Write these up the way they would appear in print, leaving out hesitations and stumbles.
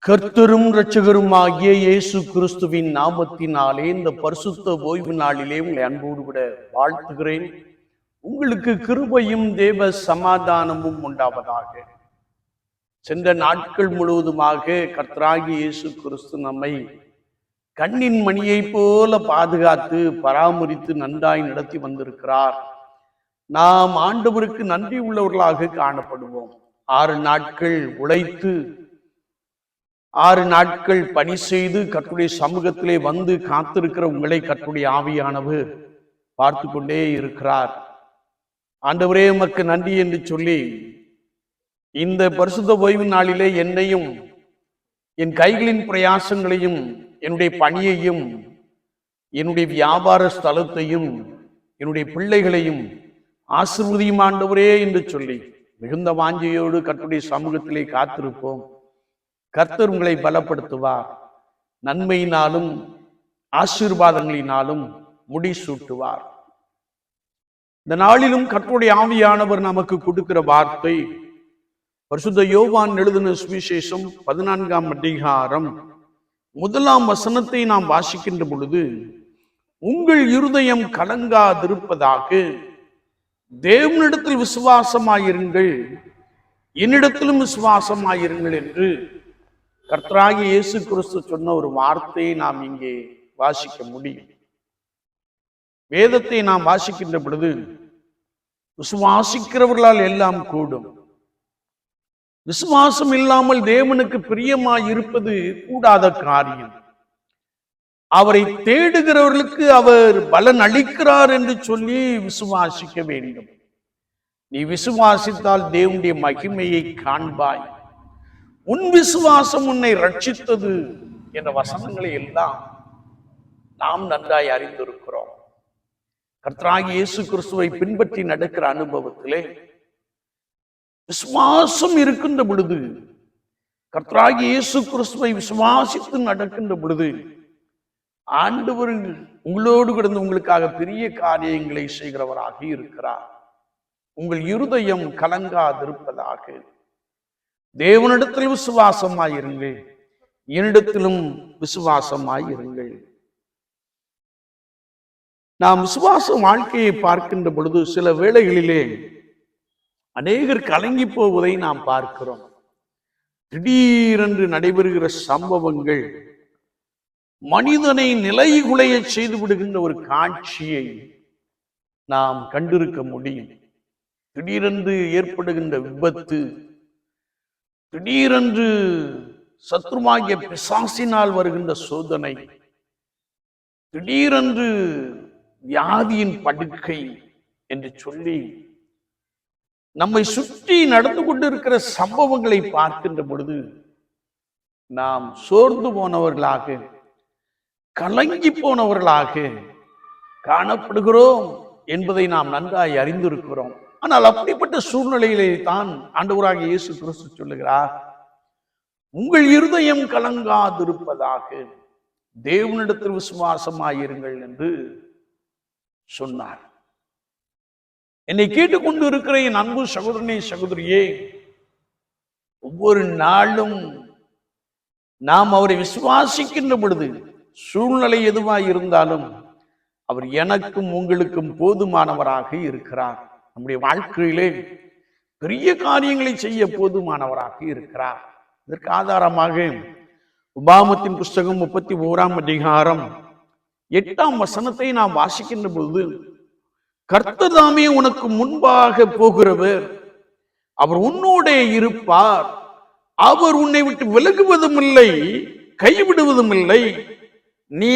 கர்த்தரும் இரட்சகருமாகிய இயேசு கிறிஸ்துவின் நாமத்தினாலே இந்த பரிசுத்த ஓய்வு நாளிலே உங்களை அன்போடு கூட வாழ்த்துகிறேன். உங்களுக்கு கிருபையும் தேவ சமாதானமும் உண்டாவதாக. சென்ற நாட்கள் முழுவதுமாக கர்த்தராகிய இயேசு கிறிஸ்து நம்மை கண்ணின் மணியை போல பாதுகாத்து பராமரித்து நன்றாய் நடத்தி வந்திருக்கிறார். நாம் ஆண்டவருக்கு நன்றி உள்ளவர்களாக காணப்படுவோம். 6 நாட்கள் உழைத்து 6 நாட்கள் பணி செய்து கர்த்தருடைய சமூகத்திலே வந்து காத்திருக்கிற உங்களை கர்த்தருடைய ஆவியானவர் பார்த்து கொண்டே இருக்கிறார். ஆண்டவரே உமக்கு நன்றி என்று சொல்லி இந்த பரிசுத்த ஓய்வு நாளிலே என்னையும் என் கைகளின் பிரயாசங்களையும் என்னுடைய பணியையும் என்னுடைய வியாபார ஸ்தலத்தையும் என்னுடைய பிள்ளைகளையும் ஆசீர்வதியும் ஆண்டவரே என்று சொல்லி மிகுந்த வாஞ்சையோடு கர்த்தருடைய சமூகத்திலே காத்திருப்போம். கர்த்தர் உங்களை பலப்படுத்துவார். நன்மையினாலும் ஆசீர்வாதங்களினாலும் முடிசூட்டுவார். இந்த நாளிலும் கர்த்தருடைய ஆவியானவர் நமக்கு கொடுக்கிற வார்த்தை பரிசுத்த யோவான் எழுதின சுவிசேஷம் 14ஆம் அதிகாரம் 1ஆம் வசனத்தை நாம் வாசிக்கின்ற பொழுது, உங்கள் இருதயம் கலங்காதிருப்பதாக தேவனிடத்தில் விசுவாசமாயிருங்கள், என்னிடத்திலும் விசுவாசமாயிருங்கள் என்று கர்த்தராகிய இயேசு கிறிஸ்து சொன்ன ஒரு வார்த்தையை நாம் இங்கே வாசிக்க முடியும். வேதத்தை நாம் வாசிக்கின்ற பொழுது விசுவாசிக்கிறவர்களால் எல்லாம் கூடும், விசுவாசம் இல்லாமல் தேவனுக்கு பிரியமாய் இருப்பது கூடாத காரியம். அவரை தேடுகிறவர்களுக்கு அவர் பலன் அளிக்கிறார் என்று சொல்லி விசுவாசிக்க வேண்டும். நீ விசுவாசித்தால் தேவனுடைய மகிமையை காண்பாய். உன் விசுவாசம் உன்னை ரட்சித்தது என்ற வசனங்களை எல்லாம் நாம் நன்றாய் அறிந்திருக்கிறோம். கர்த்தராகிய இயேசு கிறிஸ்துவை பின்பற்றி நடக்கிற அனுபவத்திலே விசுவாசம் இருக்கின்ற பொழுது, கர்த்தராகிய இயேசு கிறிஸ்துவை விசுவாசித்து நடக்கின்ற பொழுது ஆண்டவர் உங்களோடு கிடந்து உங்களுக்காக பெரிய காரியங்களை செய்கிறவராக இருக்கிறார். உங்கள் இருதயம் கலங்காதிருப்பதாக. தேவனிடத்தில் விசுவாசமாயிருங்கள், என்னிடத்திலும் விசுவாசமாயிருங்கள். நாம் விசுவாச வாழ்க்கையை பார்க்கின்ற பொழுது சில வேளைகளிலே அநேகர் கலங்கி போவதை நாம் பார்க்கிறோம். திடீரென்று நடைபெறுகிற சம்பவங்கள் மனிதனை நிலைகுலைய செய்து விடுகின்ற ஒரு காட்சியை நாம் கண்டிருக்க முடியும். திடீரென்று ஏற்படுகின்ற விபத்து, திடீரென்று சத்ருமாகிய பிசாசினால் வருகின்ற சோதனை, திடீரென்று வியாதியின் படுக்கை என்று சொல்லி நம்மை சுற்றி நடந்து கொண்டிருக்கிற சம்பவங்களை பார்க்கின்ற பொழுது நாம் சோர்ந்து போனவர்களாக, கலங்கி போனவர்களாக காணப்படுகிறோம் என்பதை நாம் நன்றாய் அறிந்திருக்கிறோம். ஆனால் அப்படிப்பட்ட சூழ்நிலையிலே தான் ஆண்டவராகிய இயேசு கிறிஸ்து சொல்லுகிறார், உங்கள் இருதயம் கலங்காதிருப்பதாக தேவனிடத்தில் விசுவாசமாயிருங்கள் என்று சொன்னார். என்னை கேட்டுக்கொண்டு இருக்கிற என் அன்பு சகோதரனே சகோதரியே, ஒவ்வொரு நாளும் நாம் அவரை விசுவாசிக்கின்ற பொழுது சூழ்நிலை எதுவாய் இருந்தாலும் அவர் எனக்கும் உங்களுக்கும் போதுமானவராக இருக்கிறார். நம்முடைய வாழ்க்கையிலே பெரிய காரியங்களை செய்ய போதுமானவராக இருக்கிறார். இதற்கு ஆதாரமாக உபாகமத்தின் புஸ்தகம் 31ஆம் அதிகாரம் 8ஆம் வசனத்தை நாம் வாசிக்கின்ற பொழுது, கர்த்தர் தாமே உனக்கு முன்பாக போகிறவர், அவர் உன்னோட இருப்பார், அவர் உன்னை விட்டு விலகுவதும் இல்லை கைவிடுவதும் இல்லை, நீ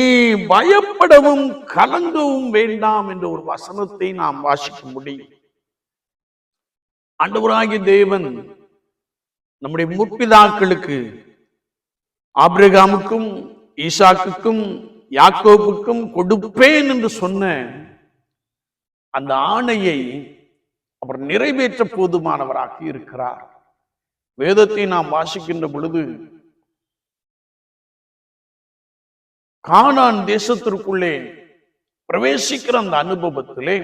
பயப்படவும் கலங்கவும் வேண்டாம் என்ற ஒரு வசனத்தை நாம் வாசிக்க முடியும். ஆண்டவராகிய தேவன் நம்முடைய முற்பிதாக்களுக்கு ஆபிரகாமுக்கும் ஈசாக்குக்கும் யாக்கோபுக்கும் கொடுப்பேன் என்று சொன்ன அந்த ஆணையை அவர் நிறைவேற்ற போதுமானவராக இருக்கிறார். வேதத்தை நாம் வாசிக்கின்ற பொழுது கானான் தேசத்திற்குள்ளே பிரவேசிக்கிற அந்த அனுபவத்திலே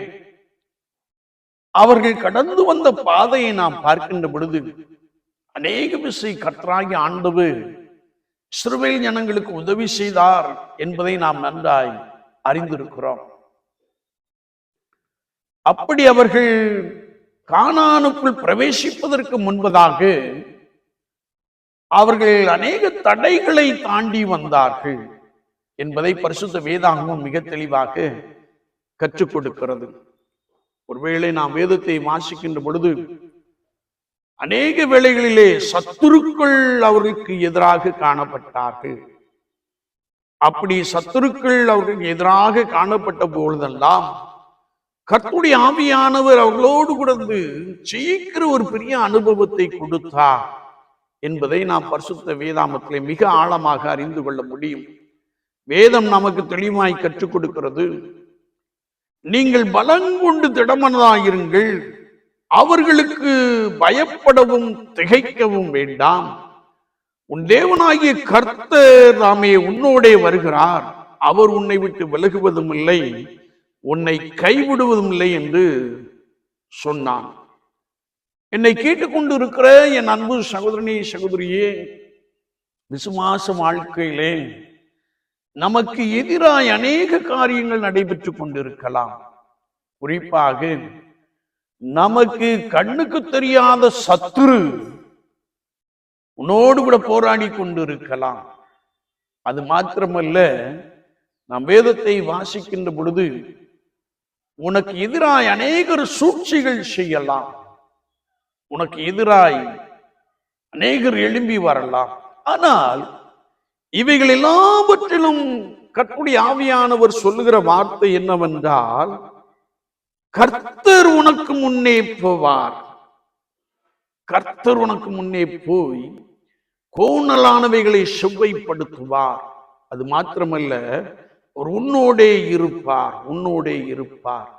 அவர்கள் கடந்து வந்த பாதையை நாம் பார்க்கின்ற பொழுது அநேக விசை கர்த்தராகிய ஆண்டவர் இஸ்ரவேல் ஜனங்களுக்கு உதவி செய்தார் என்பதை நாம் நன்றாய் அறிந்திருக்கிறோம். அப்படி அவர்கள் கானானுக்குள் பிரவேசிப்பதற்கு முன்பதாக அவர்கள் அநேக தடைகளை தாண்டி வந்தார்கள் என்பதை பரிசுத்த வேதாகமம் மிக தெளிவாக கற்றுக் கொடுக்கிறது. ஒருவேளை நாம் வேதத்தை வாசிக்கின்ற பொழுது அநேக வேளைகளிலே சத்துருக்கள் அவர்களுக்கு எதிராக காணப்பட்டார்கள். அப்படி சத்துருக்கள் அவர்களுக்கு எதிராக காணப்பட்ட பொழுதெல்லாம் கர்த்தருடைய ஆவியானவர் அவர்களோடு கூட ஜெயிக்கிற ஒரு பெரிய அனுபவத்தை கொடுத்தார் என்பதை நாம் பரிசுத்த வேதாகமத்திலே மிக ஆழமாக அறிந்து கொள்ள முடியும். வேதம் நமக்கு தெளிவாய் கற்றுக் கொடுக்கிறது. நீங்கள் பலங்கொண்டு திடமனதாயிருங்கள், அவர்களுக்கு பயப்படவும் திகைக்கவும் வேண்டாம். உன் தேவனாகிய கர்த்தர் நாமே உன்னோடே வருகிறார், அவர் உன்னை விட்டு விலகுவதும் இல்லை, உன்னை கைவிடுவதும் இல்லை என்று சொன்னான். என்னை கேட்டுக்கொண்டு இருக்கிற என் அன்பு சகோதரனே சகோதரியே, விசுவாச வாழ்க்கையிலே நமக்கு எதிராய் அநேக காரியங்கள் நடைபெற்றுக் கொண்டிருக்கலாம். குறிப்பாக நமக்கு கண்ணுக்கு தெரியாத சத்துரு உன்னோடு கூட போராடி கொண்டிருக்கலாம். அது மாத்திரமல்ல, நாம் வேதத்தை வாசிக்கின்ற பொழுது உனக்கு எதிராய் அநேகர் சூழ்ச்சிகள் செய்யலாம், உனக்கு எதிராய் அநேகர் எழும்பி வரலாம். ஆனால் இவைகள் எல்லாவற்றிலும் கர்த்தருடைய ஆவியானவர் சொல்லுகிற வார்த்தை என்னவென்றால், கர்த்தர் உனக்கு முன்னே போவார். கர்த்தர் உனக்கு முன்னே போய் கோணலானவைகளை செவ்வைப்படுத்துவார். அது மாத்திரமல்ல, அவர் உன்னோடே இருப்பார், உன்னோடே இருப்பார்.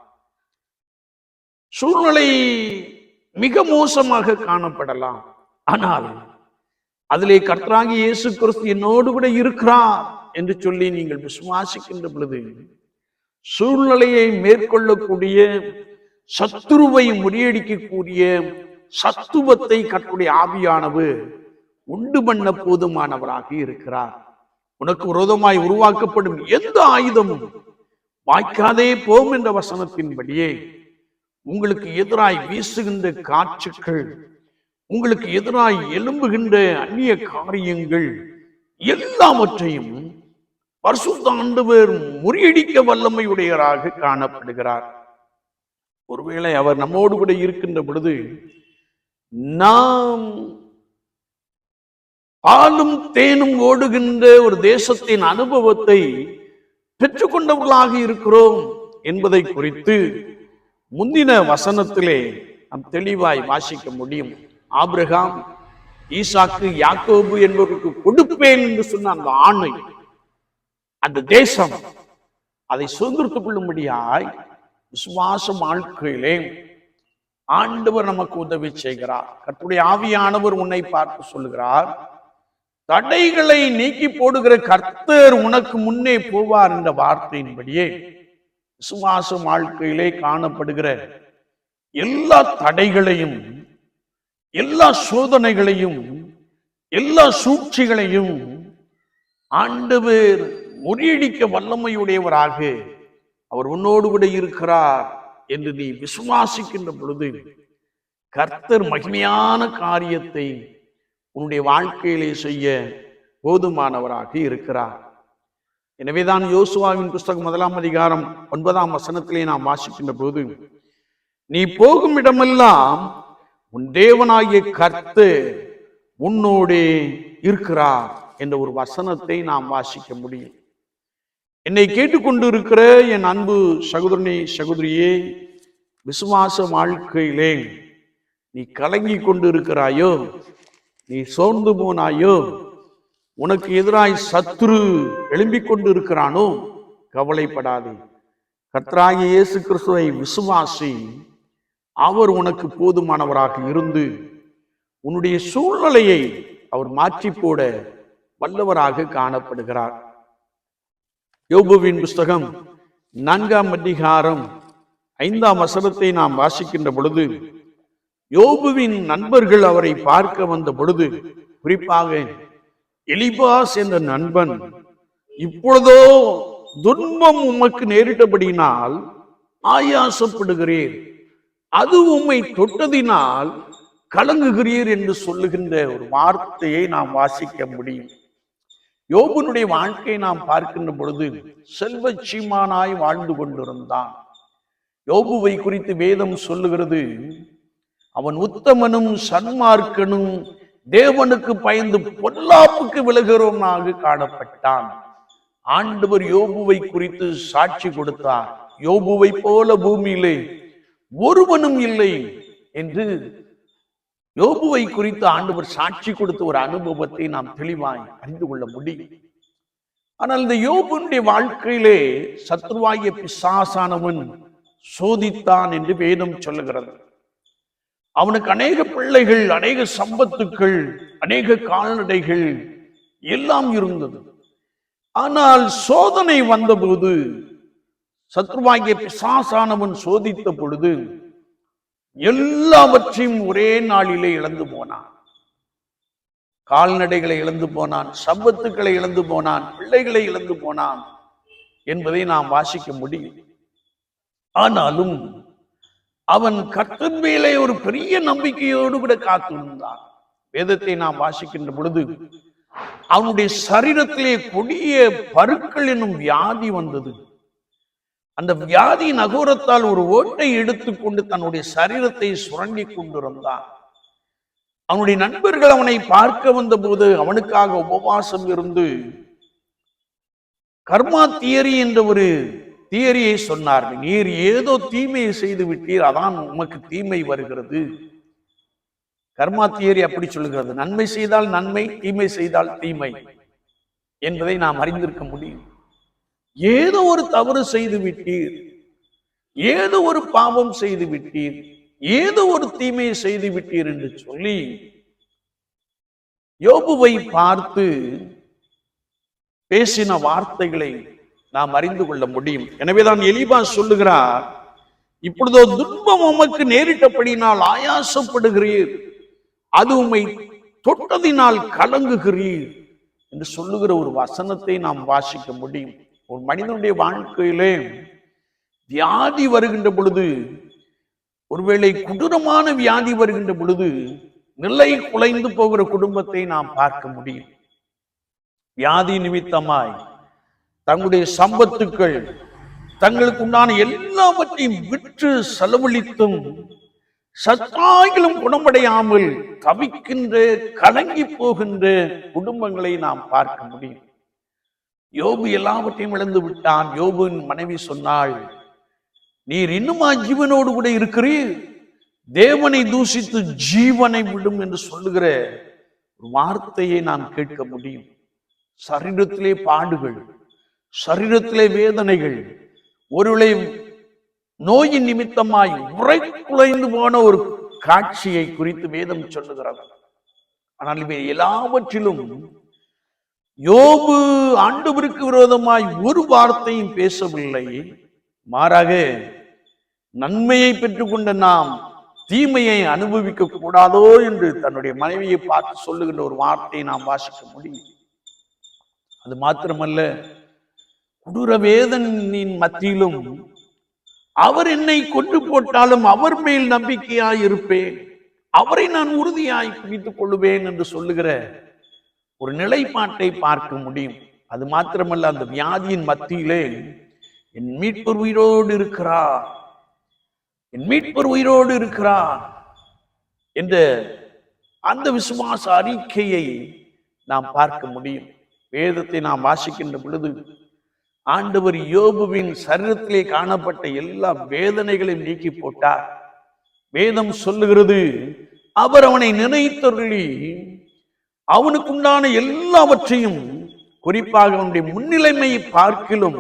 சூழ்நிலை மிக மோசமாக காணப்படலாம், ஆனால் அதிலே கர்த்தராகிய இயேசு கிறிஸ்து என்னோடு கூட இருக்கிறார் என்று சொல்லி நீங்கள் விசுவாசிக்கின்ற பொழுது சூழ்நிலையை மேற்கொள்ளக்கூடிய, சத்துருவை முறியடிக்கக்கூடிய சத்துவத்தை கர்த்தருடைய ஆவியானவர் உண்டு பண்ண போதுமானவராக இருக்கிறார். உனக்கு விரோதமாய் உருவாக்கப்படும் எந்த ஆயுதமும் வாய்க்காதே போம் என்ற வசனத்தின்படியே உங்களுக்கு எதிராய் வீசுகின்ற காற்றுக்கள், உங்களுக்கு எதிராய் எழும்புகின்ற அந்நிய காரியங்கள் எல்லாவற்றையும் பரிசுத்த ஆண்டவர் முறியடிக்க வல்லமையுடையவராக காணப்படுகிறார். ஒருவேளை அவர் நம்மோடு கூட இருக்கின்ற பொழுது நாம் பாலும் தேனும் ஓடுகின்ற ஒரு தேசத்தின் அனுபவத்தை பெற்றுக்கொண்டவர்களாக இருக்கிறோம் என்பதை குறித்து முந்தின வசனத்திலே நாம் தெளிவாய் வாசிக்க முடியும். ஆபிரகாம், ஈசாக்கு, யாக்கோபு என்பவர்களுக்கு கொடுப்பேன் என்று சொன்ன அந்த ஆணை, அந்த தேசம், அதை சுதந்திரத்துக் கொள்ளும்படியாய் விசுவாச வாழ்க்கையிலே ஆண்டவர் நமக்கு உதவி செய்கிறார். கர்த்தருடைய ஆவியானவர் உன்னை பார்த்து சொல்லுகிறார், தடைகளை நீக்கி போடுகிற கர்த்தர் உனக்கு முன்னே போவார் என்ற வார்த்தையின்படியே விசுவாச வாழ்க்கையிலே காணப்படுகிற எல்லா தடைகளையும், எல்லா சோதனைகளையும், எல்லா சூழ்ச்சிகளையும் ஆண்டவர் முறியடிக்க வல்லமையுடையவராக அவர் உன்னோடு கூட இருக்கிறார் என்று நீ விசுவாசிக்கின்ற பொழுது கர்த்தர் மகிமையான காரியத்தை உன்னுடைய வாழ்க்கையிலே செய்ய போதுமானவராக இருக்கிறார். எனவேதான் யோசுவாவின் புஸ்தகம் 1 அதிகாரம் 9 வசனத்திலே நாம் வாசிக்கின்ற போது, நீ போகும் இடமெல்லாம் உன் தேவனாகிய கர்த்தர் உன்னோடே இருக்கிறார் என்ற ஒரு வசனத்தை நாம் வாசிக்க முடியும். என்னை கேட்டுக்கொண்டு இருக்கிற என் அன்பு சகோதரனே சகோதரியே, விசுவாச வாழ்க்கையிலே நீ கலங்கி கொண்டு இருக்கிறாயோ, நீ சோர்ந்து போனாயோ, உனக்கு எதிராய் சத்துரு எழும்பிக் கொண்டு இருக்கிறானோ, கவலைப்படாதே. கர்த்தராகிய இயேசு கிறிஸ்துவை விசுவாசி. அவர் உனக்கு போதுமானவராக இருந்து உன்னுடைய சூழ்நிலையை அவர் மாற்றி போட வல்லவராக காணப்படுகிறார். யோபுவின் புஸ்தகம் 4 அதிகாரம் 5 வசனத்தை நாம் வாசிக்கின்ற பொழுது, யோபுவின் நண்பர்கள் அவரை பார்க்க வந்த பொழுது, குறிப்பாக எலிபாஸ் என்ற நண்பன், இப்பொழுதோ துன்பம் உமக்கு நேரிட்டபடியினால் ஆயாசப்படுகிறீர், அது உம்மை தொட்டதினால் கலங்குகிறீர் என்று சொல்லுகின்ற ஒரு வார்த்தையை நாம் வாசிக்க முடியும். யோபுனுடைய வாழ்க்கையை நாம் பார்க்கின்ற பொழுது செல்வ சீமானாய் வாழ்ந்து கொண்டிருந்தான். யோபுவை குறித்து வேதம் சொல்லுகிறது, அவன் உத்தமனும் சன்மார்க்கனும் தேவனுக்கு பயந்து பொல்லாப்புக்கு விலகிறவனாக காணப்பட்டான். ஆண்டவர் யோபுவை குறித்து சாட்சி கொடுத்தார். யோபுவை போல பூமியிலே ஒருவனும் இல்லை என்று யோபுவை குறித்து ஆண்டவர் சாட்சி கொடுத்த ஒரு அனுபவத்தை நாம் தெளிவாய் அறிந்து கொள்ள முடியும். ஆனால் இந்த யோபுனுடைய வாழ்க்கையிலே சத்ருவாகிய பிசாசானவன் சோதித்தான் என்று வேதம் சொல்லுகிறது. அவனுக்கு அநேக பிள்ளைகள், அநேக சம்பத்துக்கள், அநேக கால்நடைகள் எல்லாம் இருந்தது. ஆனால் சோதனை வந்தபோது, சத்ருவாகிய பிசாசானவன் சோதித்த பொழுது எல்லாவற்றையும் ஒரே நாளிலே இழந்து போனான். கால்நடைகளை இழந்து போனான், சம்பத்துக்களை இழந்து போனான், பிள்ளைகளை இழந்து போனான் என்பதை நாம் வாசிக்க முடியும். ஆனாலும் அவன் கர்த்தர் மேலே ஒரு பெரிய நம்பிக்கையோடு கூட காத்திருந்தான். வேதத்தை நாம் வாசிக்கின்ற பொழுது அவனுடைய சரீரத்திலே கொடிய பருக்கள் என்னும் வியாதி வந்தது. அந்த வியாதியின் அகோரத்தால் ஒரு ஓட்டை எடுத்துக்கொண்டு தன்னுடைய சரீரத்தை சுரண்டி கொண்டிருந்தான். அவனுடைய நண்பர்கள் அவனை பார்க்க வந்த போது அவனுக்காக உபவாசம் இருந்து கர்மா தியரி என்ற ஒரு தியரியை சொன்னார்கள். நீர் ஏதோ தீமையை செய்து விட்டீர், அதான் உமக்கு தீமை வருகிறது. கர்மா தியரி அப்படி சொல்லுகிறது, நன்மை செய்தால் நன்மை, தீமை செய்தால் தீமை என்பதை நாம் அறிந்திருக்க முடியும். ஏதோ ஒரு தவறு செய்து விட்டீர், ஏதோ ஒரு பாவம் செய்து விட்டீர், ஏதோ ஒரு தீமையை செய்து விட்டீர் என்று சொல்லி யோபுவை பார்த்து பேசின வார்த்தைகளை நாம் அறிந்து கொள்ள முடியும். எனவேதான் எலிபாஸ் சொல்லுகிறார், இப்பொழுதோ துன்பம் உமக்கு நேரிட்டபடியினால் ஆயாசப்படுகிறீர், அது உம்மை தொட்டதினால் கலங்குகிறீர் என்று சொல்லுகிற ஒரு வசனத்தை நாம் வாசிக்க முடியும். ஒரு மனிதனுடைய வாழ்க்கையிலே வியாதி வருகின்ற பொழுது, ஒருவேளை கொடூரமான வியாதி வருகின்ற பொழுது நிலை குலைந்து போகிற குடும்பத்தை நாம் பார்க்க முடியும். வியாதி நிமித்தமாய் தங்களுடைய சம்பத்துக்கள், தங்களுக்கு உண்டான எல்லாவற்றையும் விற்று செலவழித்தும் சத்தாய்களும் குணமடையாமல் தவிக்கின்ற, கலங்கி போகின்ற குடும்பங்களை நாம் பார்க்க முடியும். யோபு எல்லாவற்றையும் இழந்து விட்டான். யோபுவின் மனைவி சொன்னாள், நீர் இன்னுமா ஜீவனோடு கூட இருக்கிறீர், தேவனை தூஷித்து ஜீவனை விடும் என்று சொல்லுகிற ஒரு வார்த்தையை நாம் கேட்க முடியும். சரீரத்திலே பாடுகள், சரீரத்திலே வேதனைகள், ஒருவேளை நோயின் நிமித்தமாய் உரை குலைந்து போன ஒரு காட்சியை குறித்து வேதம் சொல்லுகிறது. ஆனால் இவை எல்லாவற்றிலும் யோபு ஆண்டவருக்கு விரோதமாய் ஒரு வார்த்தையும் பேசவில்லை. மாறாக நன்மையை பெற்றுக்கொண்ட நாம் தீமையை அனுபவிக்க கூடாதோ என்று தன்னுடைய மனைவியை பார்த்து சொல்லுகின்ற ஒரு வார்த்தையை நாம் வாசிக்க முடியும். அது மாத்திரமல்ல, கொடூர வேதனின் மத்தியிலும் அவர் என்னை கொண்டு போட்டாலும் அவர் மேல் நம்பிக்கையாய் இருப்பேன், அவரை நான் உறுதியாய் பிடித்துக் கொள்ளுவேன் என்று சொல்லுகிற ஒரு நிலைப்பாட்டை பார்க்க முடியும். அது மாத்திரமல்ல, அந்த வியாதியின் மத்தியிலே என் மீட்பர் உயிரோடு இருக்கிறார், என் மீட்பர் உயிரோடு இருக்கிறார் என்ற அந்த விசுவாச அறிக்கையை நாம் பார்க்க முடியும். வேதத்தை நாம் வாசிக்கின்ற பொழுது ஆண்டவர் யோபுவின் சரீரத்திலே காணப்பட்ட எல்லா வேதனைகளையும் நீக்கி போட்டார். வேதம் சொல்லுகிறது, அவர் அவனை நினைத்தருளி அவனுக்குண்டான எல்லாவற்றையும், குறிப்பாக அவனுடைய முன்னிலைமையை பார்க்கிலும்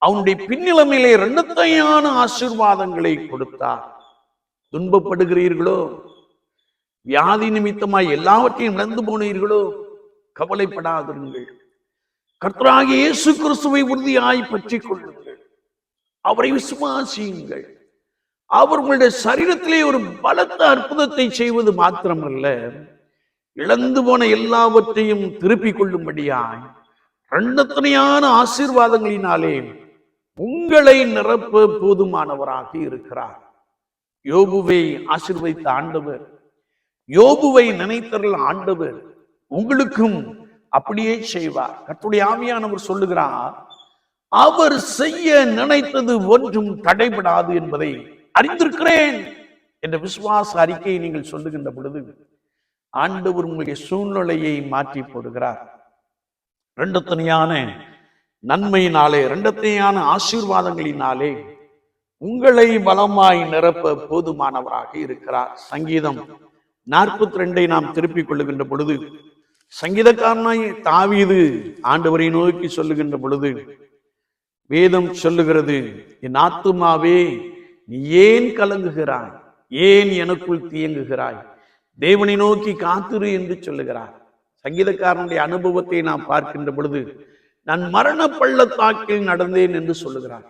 அவனுடைய பின்னிலைமையிலே இரண்டத்தையான ஆசீர்வாதங்களை கொடுத்தார். துன்பப்படுகிறீர்களோ, வியாதி நிமித்தமாய் எல்லாவற்றையும் இழந்து போனீர்களோ, கவலைப்படாதிருங்கள். கர்த்தராகிய இயேசு கிறிஸ்துவை உறுதியாய் பற்றிக் கொள்ளுங்கள், அவரை விசுவாசியுங்கள். அவர் உங்களுடைய சரீரத்திலே ஒரு பலத்த அற்புதத்தை செய்வது மாத்திரமல்ல, இழந்து போன எல்லாவற்றையும் திருப்பிக் கொள்ளும்படியாய் இரண்டத்தனையான ஆசீர்வாதங்களினாலே உங்களை நிரப்ப போதுமானவராக இருக்கிறார். யோபுவை ஆசீர்வதித்த ஆண்டவர், யோபுவை நினைத்தருள் ஆண்டவர் உங்களுக்கும் அப்படியே செய்வார். கர்த்தருடைய ஆவியானவர் சொல்லுகிறார், அவர் செய்ய நினைத்தது ஒன்றும் தடைபடாது என்பதை அறிந்திருக்கிறேன் என்ற விசுவாச அறிக்கையை நீங்கள் சொல்லுகின்ற பொழுது ஆண்டவர் உங்களுடைய சூழ்நிலையை மாற்றி போடுகிறார். இரண்டத்தனையான நன்மையினாலே, இரண்டத்தனையான ஆசீர்வாதங்களினாலே உங்களை பலமாய் நிரப்ப போதுமானவராக இருக்கிறார். சங்கீதம் 42 நாம் திருப்பிக் கொள்ளுகின்ற பொழுது, சங்கீதக்காரனாய் தாவீது ஆண்டவரை நோக்கி சொல்லுகின்ற பொழுது வேதம் சொல்லுகிறது, என் ஆத்துமாவே நீ ஏன் கலங்குகிறாய், ஏன் எனக்குள் தியங்குகிறாய், தேவனை நோக்கி காத்திரு என்று சொல்லுகிறார். சங்கீதக்காரனுடைய அனுபவத்தை நாம் பார்க்கின்ற பொழுது, நான் மரண பள்ளத்தாக்கில் நடந்தேன் என்று சொல்லுகிறார்.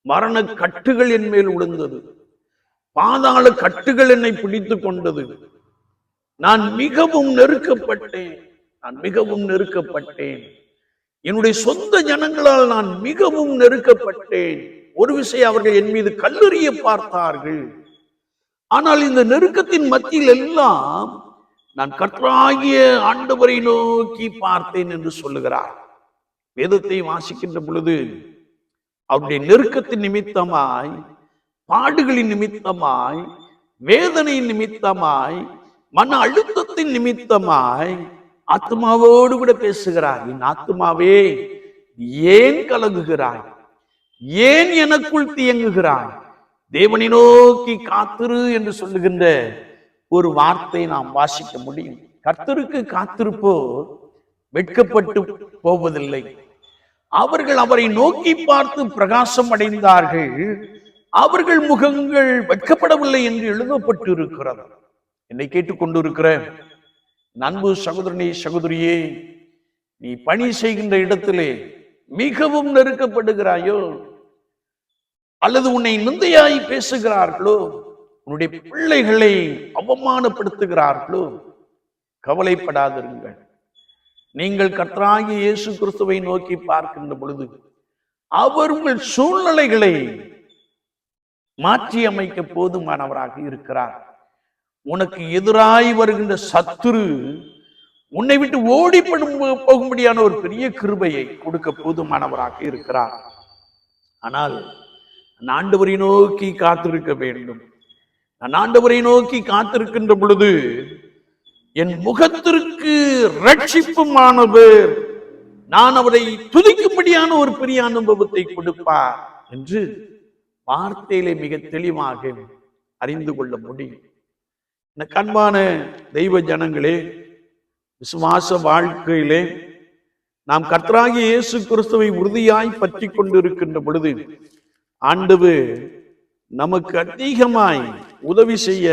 மரண கட்டுகள் என் மேல் விழுந்தது, பாதாள கட்டுகள் என்னை பிடித்து கொண்டது, நான் மிகவும் நெருக்கப்பட்டேன், என்னுடைய சொந்த ஜனங்களால் நான் மிகவும் நெருக்கப்பட்டேன். ஒரு விஷயம், அவர்கள் என் மீது கல்லெறிய பார்த்தார்கள். ஆனால் இந்த நெருக்கத்தின் மத்தியில் எல்லாம் நான் கர்த்தராகிய ஆண்டவரை நோக்கி பார்த்தேன் என்று சொல்லுகிறார். வேதத்தை வாசிக்கின்ற பொழுது அவருடைய நெருக்கத்தின் நிமித்தமாய், பாடுகளின் நிமித்தமாய், வேதனையின் நிமித்தமாய், மன அழுத்தத்தின் நிமித்தமாய் ஆத்மாவோடு கூட பேசுகிறார். என் ஆத்மாவே ஏன் கலங்குகிறாய், ஏன் எனக்குள் தியங்குகிறாய், தேவனை நோக்கி காத்திரு என்று சொல்லுகின்ற ஒரு வார்த்தை நாம் வாசிக்க முடியும். கர்த்தருக்கு காத்திருப்போர் வெட்கப்பட்டு போவதில்லை. அவர்கள் அவரை நோக்கி பார்த்து பிரகாசம் அடைந்தார்கள், அவர்கள் முகங்கள் வெட்கப்படவில்லை என்று எழுதப்பட்டு இருக்கிறது. என்னை கேட்டுக்கொண்டிருக்கிற அன்பு சகோதரனே, சகோதரியே, நீ பணி செய்கின்ற இடத்திலே மிகவும் நெருக்கப்படுகிறாயோ, அல்லது உன்னை நிந்தையாய் பேசுகிறார்களோ, உன்னுடைய பிள்ளைகளை அவமானப்படுத்துகிறார்களோ, கவலைப்படாதிருங்கள். நீங்கள் கர்த்தராகிய இயேசு கிறிஸ்துவை நோக்கி பார்க்கின்ற பொழுது அவர் உங்கள் சூழ்நிலைகளை மாற்றி அமைக்க போதுமானவராக இருக்கிறார். உனக்கு எதிராய் வருகின்ற சத்துரு உன்னை விட்டு ஓடி போகும்படியான ஒரு பெரிய கிருபையை கொடுக்க போதுமானவராக இருக்கிறார். ஆனால் நான் ஆண்டவரை நோக்கி காத்திருக்க வேண்டும். நான் ஆண்டவரை நோக்கி காத்திருக்கின்ற பொழுது என் முகத்திற்கு ரட்சிப்புமானவர், நான் அவரை துதிக்கும்படியான ஒரு பெரிய அனுபவத்தை கொடுப்பார் என்று வார்த்தையிலே மிக தெளிவாக அறிந்து கொள்ள முடியும். எனக்கு அன்பான தெய்வ ஜனங்களே, விசுவாச வாழ்க்கையிலே நாம் கர்த்தராகிய இயேசு கிறிஸ்துவை உறுதியாய் பற்றி கொண்டிருக்கின்ற பொழுது ஆண்டவர் நமக்கு அதிகமாய் உதவி செய்ய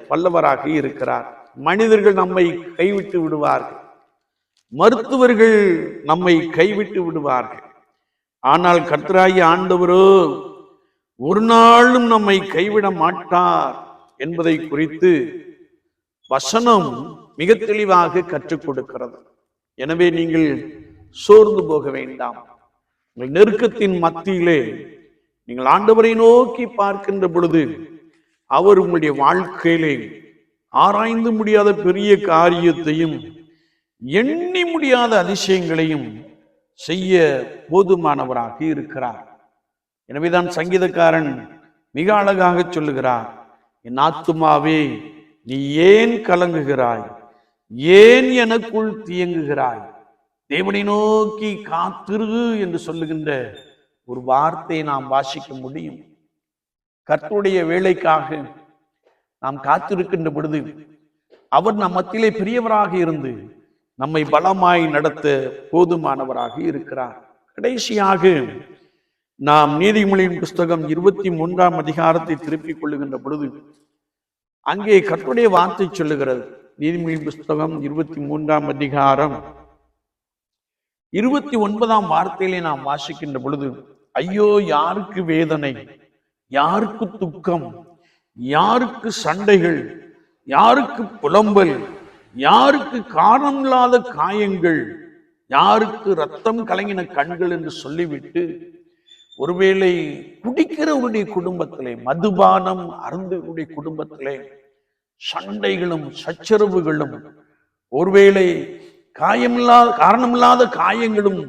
வல்லவராக இருக்கிறார். மனிதர்கள் நம்மை கைவிட்டு விடுவார்கள், மருத்துவர்கள் நம்மை கைவிட்டு விடுவார்கள். ஆனால் கர்த்தராகிய ஆண்டவரோ ஒரு நாளும் நம்மை கைவிட மாட்டார் என்பதை குறித்து வசனம் மிக தெளிவாக கற்றுக் கொடுக்கிறது. எனவே நீங்கள் சோர்ந்து போக வேண்டாம். உங்கள் நெருக்கத்தின் மத்தியிலே நீங்கள் ஆண்டவரை நோக்கி பார்க்கின்ற பொழுது அவர் உங்களுடைய வாழ்க்கையிலே ஆராய்ந்து முடியாத பெரிய காரியத்தையும் எண்ணி முடியாத அதிசயங்களையும் செய்ய போதுமானவராக இருக்கிறார். எனவேதான் சங்கீதக்காரன் மிக அழகாக சொல்லுகிறார், என் ஆத்துமாவே நீ ஏன் கலங்குகிறாய், ஏன் எனக்குள் தியங்குகிறாய், தேவனை நோக்கி காத்திரு என்று சொல்லுகின்ற ஒரு வார்த்தையை நாம் வாசிக்க முடியும். கர்த்தருடைய வேலைக்காக நாம் காத்திருக்கின்ற பொழுது அவர் நம் மத்தியிலே பெரியவராக இருந்து நம்மை பலமாய் நடத்த போதுமானவராக இருக்கிறார். கடைசியாக நாம் நீதிமொழியின் புஸ்தகம் 23ஆம் அதிகாரத்தை திருப்பிக் கொள்ளுகின்ற பொழுது அங்கே கர்த்தருடைய வார்த்தை சொல்லுகிறது. நீதிமொழியின் புஸ்தகம் 23ஆம் அதிகாரம் 29ஆம் வார்த்தையிலே நாம் வாசிக்கின்ற பொழுது, ஐயோ யாருக்கு வேதனை, யாருக்கு துக்கம், யாருக்கு சண்டைகள், யாருக்கு புலம்பல், யாருக்கு காரணம் இல்லாத காயங்கள், யாருக்கு ரத்தம் கலங்கின கண்கள் என்று சொல்லிவிட்டு, ஒருவேளை குடிக்கிறவருடைய குடும்பத்திலே, மதுபானம் அருந்துடைய குடும்பத்திலே சண்டைகளும் சச்சரவுகளும், ஒருவேளை காரணமில்லாத காயங்களும்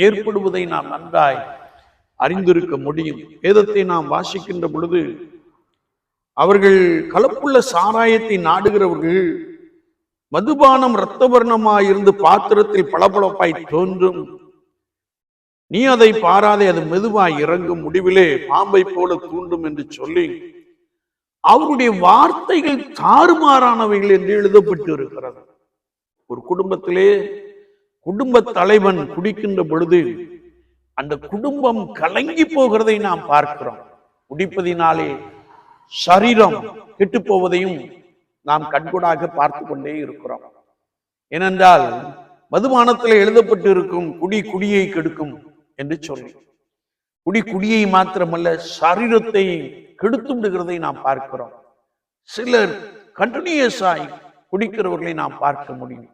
ஏற்படுவதை நாம் நன்றாய் அறிந்திருக்க முடியும். வேதத்தை நாம் வாசிக்கின்ற பொழுது, அவர்கள் கலப்புள்ள சாராயத்தை நாடுகிறவர்கள் மதுபானம் இரத்தவர்ணமாயிருந்து பாத்திரத்தில் பளபளப்பாய் தோன்றும், நீ அதை பாராதே, அது மெதுவாய் இறங்கும், முடிவிலே பாம்பை போல தூண்டும் என்று சொல்லி அவருடைய வார்த்தைகள் தாறுமாறானவைகள் என்று எழுதப்பட்டு இருக்கிறது. ஒரு குடும்பத்திலே குடும்ப தலைவன் குடிக்கின்ற பொழுது அந்த குடும்பம் கலங்கி போகிறதை நாம் பார்க்கிறோம். குடிப்பதினாலே சரீரம் கெட்டு போவதையும் நாம் கண்கூடாக பார்த்து கொண்டே இருக்கிறோம். ஏனென்றால் மதுபானத்தில் எழுதப்பட்டு இருக்கும் குடி குடியை கெடுக்கும் என்று சொல்லி, குடி குடியை மாத்திரமல்ல சரீரத்தை கெடுத்து விடுகிறதை நாம் பார்க்கிறோம். சிலர் கண்டினியூஸாய் குடிக்கிறவர்களை நாம் பார்க்க முடியும்.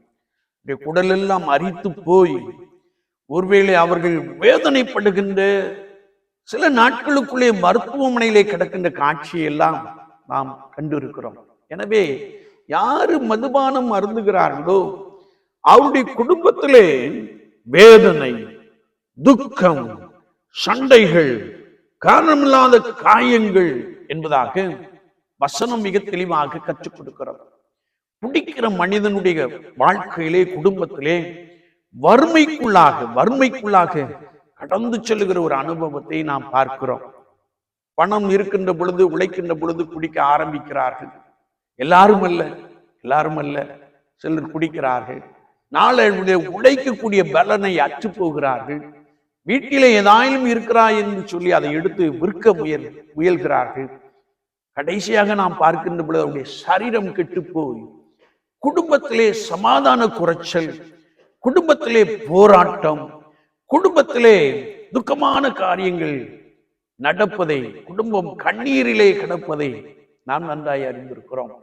குடல் எல்லாம் அரித்து போய் ஒருவேளை அவர்கள் வேதனைப்படுகின்ற சில நாட்களுக்குள்ளே மருத்துவமனையிலே கிடக்கின்ற காட்சியை எல்லாம் நாம் கண்டிருக்கிறோம். எனவே யாரு மதுபானம் அருந்துகிறார்களோ அவருடைய குடும்பத்திலே வேதனை, துக்கம், சண்டைகள், காரணமில்லாத காயங்கள் என்பதாக வசனம் மிக தெளிவாக கற்றுக் கொடுக்கிறது. குடிக்கிற மனிதனுடைய வாழ்க்கையிலே, குடும்பத்திலே வறுமைக்குள்ளாக கடந்து செல்லுகிற ஒரு அனுபவத்தை நாம் பார்க்கிறோம். பணம் இருக்கின்ற பொழுது, உழைக்கின்ற பொழுது குடிக்க ஆரம்பிக்கிறார்கள். எல்லாரும் அல்ல, சிலர் குடிக்கிறார்கள். நாளை உழைக்கக்கூடிய பலனை அற்று போகிறார்கள். வீட்டிலே ஏதாயிலும் இருக்கிறாய் என்று சொல்லி அதை எடுத்து விற்க முயல்கிறார்கள். கடைசியாக நாம் பார்க்கின்ற பொழுது அவருடைய சரீரம் கெட்டு போய் குடும்பத்திலே சமாதான குறைச்சல், குடும்பத்திலே போராட்டம், குடும்பத்திலே துக்கமான காரியங்கள் நடப்பதை, குடும்பம் கண்ணீரிலே கிடப்பதை நாம் நன்றாய் அறிந்திருக்கிறோம்.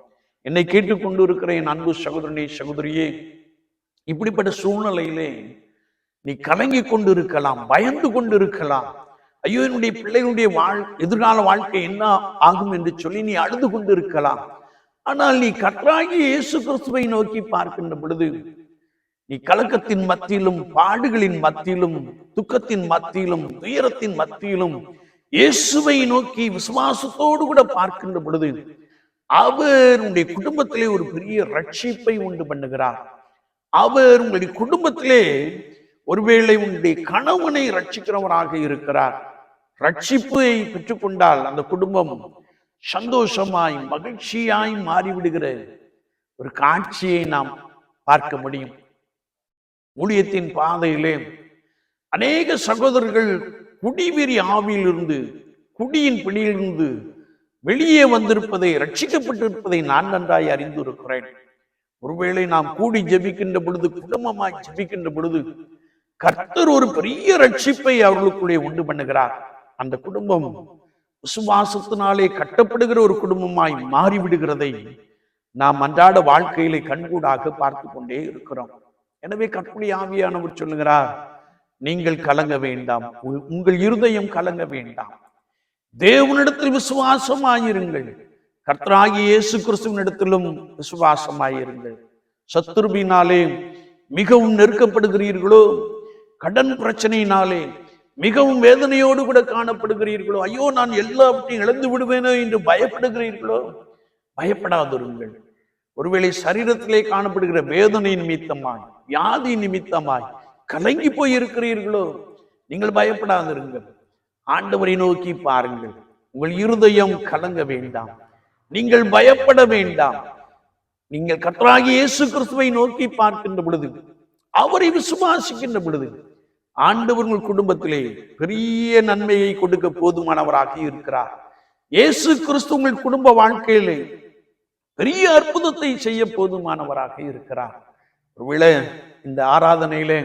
என்னை கேட்டுக்கொண்டு இருக்கிற என் அன்பு சகோதரனே, சகோதரியே, இப்படிப்பட்ட சூழ்நிலையிலே நீ கலங்கி கொண்டு இருக்கலாம், பயந்து கொண்டு இருக்கலாம். ஐயோ, என்னுடைய பிள்ளைகளுடைய எதிர்கால வாழ்க்கை என்ன ஆகும் என்று சொல்லி நீ அழுது கொண்டு இருக்கலாம். ஆனால் நீ கர்த்தராகிய இயேசு கிறிஸ்துவை நோக்கி பார்க்கின்ற பொழுது, நீ கலக்கத்தின் மத்தியிலும், பாடுகளின் மத்தியிலும், துக்கத்தின் மத்தியிலும், துயரத்தின் மத்தியிலும் இயேசுவை நோக்கி விசுவாசத்தோடு கூட பார்க்கின்ற பொழுது அவர் உங்களுடைய குடும்பத்திலே ஒரு பெரிய ரட்சிப்பை உண்டு பண்ணுகிறார். அவர் உங்களுடைய குடும்பத்திலே ஒருவேளை உங்களுடைய கணவனை ரட்சிக்கிறவராக இருக்கிறார். ரட்சிப்பை பெற்றுக்கொண்டால் அந்த குடும்பம் சந்தோஷமாய் மகிழ்ச்சியாய் மாறிவிடுகிற ஒரு காட்சியை நாம் பார்க்க முடியும். ஊழியத்தின் பாதையிலே அநேக சகோதரர்கள் குடிவெறி ஆவியிலிருந்து, குடியின் பிடியிலிருந்து வெளியே வந்திருப்பதை, ரட்சிக்கப்பட்டிருப்பதை நான் நன்றாய் அறிந்து இருக்கிறேன். ஒருவேளை நாம் கூடி ஜெபிக்கின்ற பொழுது, குடும்பமாய் ஜெபிக்கின்ற பொழுது கர்த்தர் ஒரு பெரிய ரட்சிப்பை அவர்களுக்குள்ளே உண்டு பண்ணுகிறார். அந்த குடும்பம் விசுவாசத்தினாலே கட்டப்படுகிற ஒரு குடும்பமாய் மாறிவிடுகிறதை நாம் அன்றாட வாழ்க்கையிலே கண்கூடாக பார்த்து கொண்டே இருக்கிறோம். எனவே கர்த்தருடைய ஆவியானவர் சொல்லுகிறார், நீங்கள் கலங்க வேண்டாம், உங்கள் இருதயம் கலங்க வேண்டாம், தேவனிடத்தில் விசுவாசமாயிருங்கள், கர்த்தராகிய இயேசு கிறிஸ்துவினிடத்திலும் விசுவாசமாயிருங்கள். சத்துருவினாலே மிகவும் நெருக்கப்படுகிறீர்களோ, கடன் பிரச்சனையினாலே மிகவும் வேதனையோடு கூட காணப்படுகிறீர்களோ, ஐயோ நான் எல்லாவற்றையும் இழந்து விடுவேனோ என்று பயப்படுகிறீர்களோ, பயப்படாதிருங்கள். ஒருவேளை சரீரத்திலே காணப்படுகிற வேதனை நிமித்தமாய், வியாதி நிமித்தமாய் கலங்கி போய் இருக்கிறீர்களோ, நீங்கள் பயப்படாதிருங்கள். ஆண்டவரை நோக்கி பாருங்கள். உங்கள் இருதயம் கலங்க வேண்டாம், நீங்கள் பயப்பட வேண்டாம். நீங்கள் கர்த்தராகிய இயேசு கிறிஸ்துவை நோக்கி பார்க்கின்ற பொழுது, அவரை விசுவாசிக்கின்ற பொழுது, ஆண்டவர் உங்கள் குடும்பத்திலே பெரிய நன்மையை கொடுக்க போதுமானவராக இருக்கிறார். இயேசு கிறிஸ்து உங்கள் குடும்ப வாழ்க்கையிலே பெரிய அற்புதத்தை செய்ய போதுமானவராக இருக்கிறார். ஒருவேளை இந்த ஆராதனையிலே,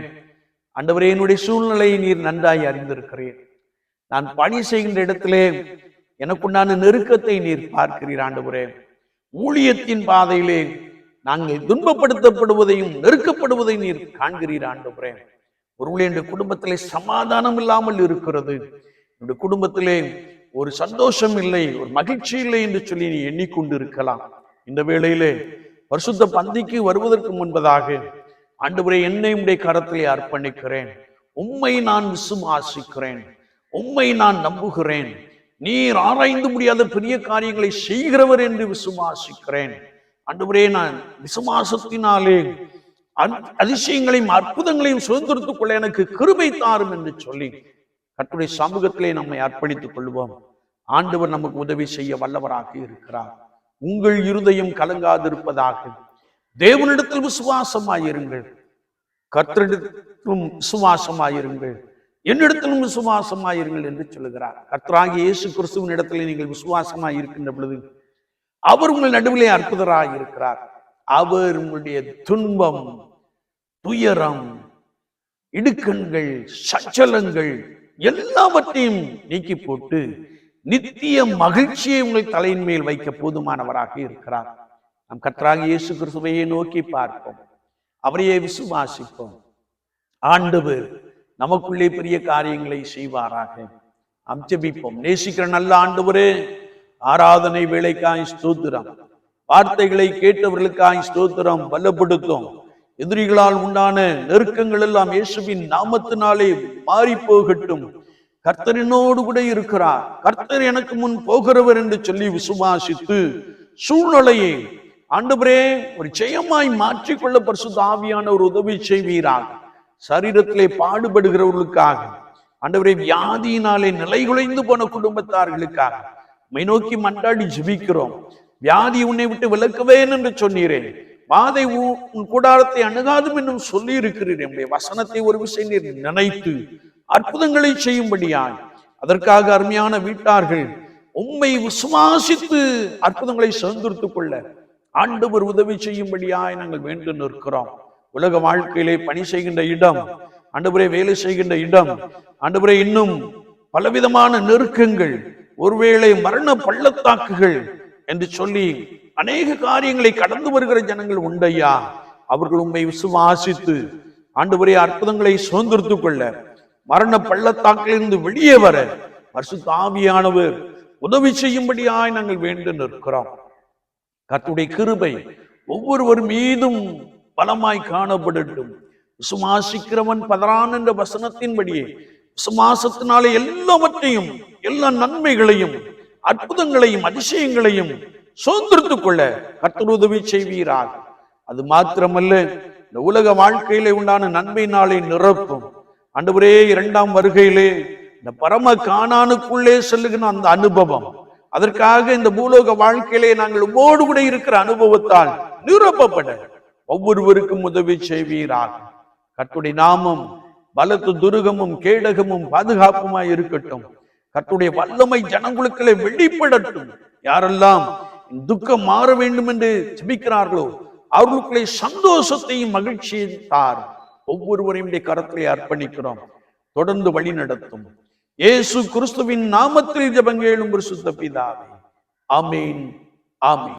ஆண்டவரே என்னுடைய சூழ்நிலையை நீர் நன்றாய் அறிந்திருக்கிறீர், நான் பணி செய்கின்ற இடத்திலே எனக்குண்டான நெருக்கத்தை நீர் பார்க்கிறீர். ஆண்டவரே, ஊழியத்தின் பாதையிலே நாங்கள் துன்பப்படுத்தப்படுவதையும் நெருக்கப்படுவதையும் நீர் காண்கிறீர் ஆண்டவரே. ஒருவேளை என்னுடைய குடும்பத்திலே சமாதானம் இல்லாமல் இருக்கிறது, என்னுடைய குடும்பத்திலே ஒரு சந்தோஷம் இல்லை, ஒரு மகிழ்ச்சி இல்லை என்று சொல்லி நீ எண்ணிக்கொண்டு இருக்கலாம். இந்த வேளையிலே பரிசுத்த பந்திக்கு வருவதற்கு முன்பதாக ஆண்டவரே, என்னை உம்முடைய கரத்திலே அர்ப்பணிக்கிறேன். உம்மை நான் விசுவாசிக்கிறேன், உம்மை நான் நம்புகிறேன். நீர் ஆராய்ந்து முடியாத பெரிய காரியங்களை செய்கிறவர் என்று விசுவாசிக்கிறேன். ஆண்டவரே, நான் விசுவாசத்தினாலே அதிசயங்களையும் அற்புதங்களையும் சுதந்திரத்துக் கொள்ள எனக்கு கிருபை தாரும் என்று சொல்லி கர்த்தருடைய சமூகத்திலே நம்மை அர்ப்பணித்துக் கொள்வோம். ஆண்டவர் நமக்கு உதவி செய்ய வல்லவராக இருக்கிறார். உங்கள் இருதயம் கலங்காதிருப்பதாக. தேவனிடத்தில் விசுவாசமாயிருங்கள், கர்த்தரிடத்திலும் விசுவாசமாயிருங்கள், என்னிடத்திலும் விசுவாசமாயிருங்கள் என்று சொல்லுகிறார். கர்த்தராகிய இயேசு கிறிஸ்துவின் இடத்திலே நீங்கள் விசுவாசமாய் இருக்கின்ற பொழுது அவர் உங்கள் நடுவிலே அற்புதராக இருக்கிறார். அவர் உங்களுடைய துன்பம், துயரம், இடுக்கண்கள், சஞ்சலங்கள் எல்லாவற்றையும் நீக்கி போட்டு நித்திய மகிழ்ச்சியை உங்கள் தலையின் மேல் வைக்க போதுமானவராக இருக்கிறார். நம் கர்த்தராகிய இயேசு கிறிஸ்துவையே நோக்கி பார்ப்போம், அவரையே விசுவாசிப்போம். ஆண்டவர் நமக்குள்ளே பெரிய காரியங்களை செய்வாராக. நாம் ஜெபிப்போம். நேசிக்கிற நல்ல ஆண்டவரே, ஆராதனை வேளைக்காய் ஸ்தோத்திரம். வார்த்தைகளை கேட்டவர்களுக்காய் ஸ்தோத்திரம். பலப்படுத்தும். எதிரிகளால் உண்டான நெருக்கங்கள் எல்லாம் இயேசுவின் நாமத்தினாலே மாறி போகட்டும். கர்த்தரினோடு கூட இருக்கிறார், கர்த்தர் எனக்கு முன் போகிறவர் என்று சொல்லி விசுவாசித்து சூழ்நிலையை ஆண்டவரே ஒரு ஜெயமாய் மாற்றிக்கொள்ள பரிசுத்த ஆவியானவர் உதவி செய்வீராக. சரீரத்திலே பாடுபடுகிறவர்களுக்காக, ஆண்டவரே வியாதியினாலே நிலைகுலைந்து போன குடும்பத்தார்களுக்காக உம்மை நோக்கி மன்றாடி ஜெபிக்கிறோம். வியாதி உன்னை விட்டு விலக்குவேன் என்று சொன்னீரேன், வாதை உன் கூடாரத்தை அணுகாதும் என்னும் சொல்லி இருக்கிறீர். என்னுடைய வசனத்தை ஒரு விஷயம் நீர் நினைத்து அற்புதங்களை செய்யும்படியாய், அதற்காக அருமையான வீட்டார்கள் உம்மை விசுவாசித்து அற்புதங்களை சுதந்திரத்துக் கொள்ள ஆண்டவர் உதவி செய்யும்படியாய் நாங்கள் வேண்டு நிற்கிறோம். உலக வாழ்க்கையிலே பணி செய்கின்ற இடம், ஆண்டவரே வேலை செய்கின்ற இடம், ஆண்டவரே இன்னும் பலவிதமான நெருக்கங்கள், ஒருவேளை மரண பள்ளத்தாக்குகள் என்று சொல்லி அநேக காரியங்களை கடந்து வருகிற ஜனங்கள் உண்டையா. அவர்கள் உண்மை விசுவாசித்து ஆண்டவரே அற்புதங்களை சுதந்திரத்துக் கொள்ள, மரண பள்ளத்தாக்கிலிருந்து வெளியே வர பரிசுத்த ஆவியானவர் உதவி செய்யும்படியாய் நாங்கள் வேண்டு நிற்கிறோம். கர்த்தருடைய கிருபை ஒவ்வொருவர் மீதும் பலமாய் காணப்படட்டும். விசுவாசிக்கிறவன் பதறான் என்ற வசனத்தின்படியே விசுவாசத்தினாலே எல்லாவற்றையும், எல்லா நன்மைகளையும், அற்புதங்களையும், அதிசயங்களையும் சுதந்திரத்துக் கொள்ள கர்த்தர் உதவி செய்வீராக. அது மாத்திரமல்ல, இந்த உலக வாழ்க்கையிலே உண்டான நன்மையினாலே நிரப்பும். ஆண்டவரே, இரண்டாம் வருகையிலே இந்த பரம கானானுக்குள்ளே செல்லுகிற அந்த அனுபவம், அதற்காக இந்த பூலோக வாழ்க்கையிலே நாங்கள் உம்மோடு கூட இருக்கிற அனுபவத்தால் நிரப்பப்பட ஒவ்வொருவருக்கும் உதவி செய்வீராக. கர்த்தருடைய நாமம் பலத்து துருகமும் கேடகமும் பாதுகாப்புமாய் இருக்கட்டும். கர்த்தருடைய வல்லமை ஜனங்களுக்குள்ளே வெளிப்படட்டும். யாரெல்லாம் துக்கம் மாற வேண்டும் என்று ஜெபிக்கிறார்களோ அவர்களுக்குள்ளே சந்தோஷத்தையும் மகிழ்ச்சியையும் தார். ஒவ்வொருவரையும் கரத்திலே அர்ப்பணிக்கிறோம். தொடர்ந்து வழி நடத்தும். இயேசு கிறிஸ்துவின் நாமத்தில் ஜெபம் கேளும் பரிசுத்த பிதாவே. ஆமென், ஆமென்.